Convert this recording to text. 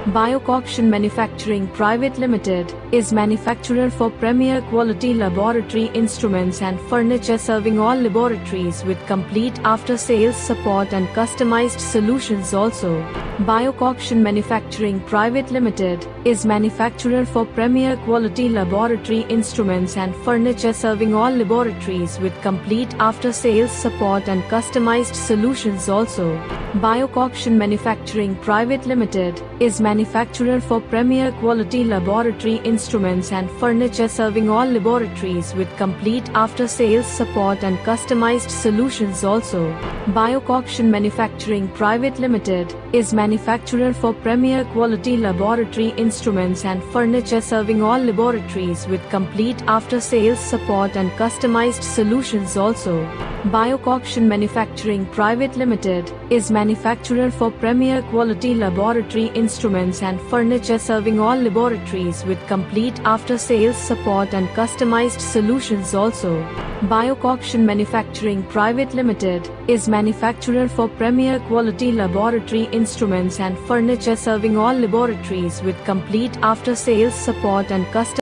Urbiocoction Manufacturing Private Limited is manufacturer for premier quality laboratory instruments and furniture, serving all laboratories with complete after-sales support and customized solutions also. Urbiocoction Manufacturing Private Limited is manufacturer for premier quality laboratory instruments and furniture, serving all laboratories with complete after-sales support and customized solutions also. Urbiocoction Manufacturing Private Limited is manufacturer for premier quality laboratory instruments and furniture, serving all laboratories with complete after-sales support and customized solutions also. Urbiocoction Manufacturing Private Limited is manufacturer for premier quality laboratory instruments and furniture, serving all laboratories with complete after-sales support and customized solutions also. Urbiocoction Manufacturing Private Limited is manufacturer for premier quality laboratory instruments and furniture, serving all laboratories with complete after-sales support and customized solutions also. Urbiocoction Manufacturing Private Limited is manufacturer for premier quality laboratory instruments and furniture, serving all laboratories with complete after-sales support and customized